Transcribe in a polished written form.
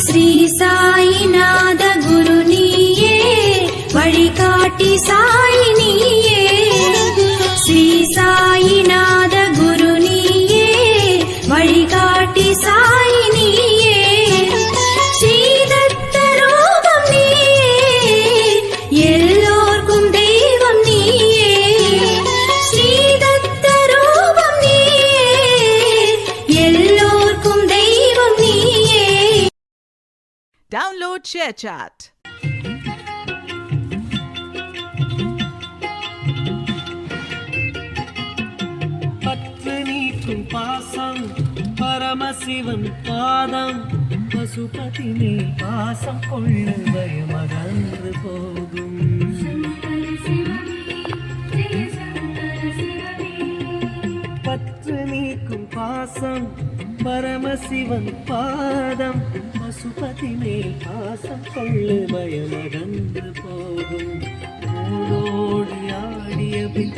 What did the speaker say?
ஸ்ரீ சாயிநாத குரு நீயே, வழிகாட்டி சாய் நீயே. ஸ்ரீ சாயிநாத குரு நீயே, வழிகாட்டி சாய் நீயே. ஸ்ரீதத்த ரூபம் நீயே, எல்லோர்க்கும் தெய்வம் நீயே. ஸ்ரீதத்த ரூபம் நீயே, எல்லோர்க்கும் தெய்வம் நீயே. Download ShareChat. பற்று நீக்கும் பாசம் பரமசிவன் பாதம், பசுபதி நீ பாசம் கொள்ள பயமகன்று போகும். பற்று நீக்கும் பாசம் பரமசிவன் பாதம், பசுபதி மேல் பாசம் கொள்ளு பயமகன்று போகும். ஓடோடி ஆடிய பின்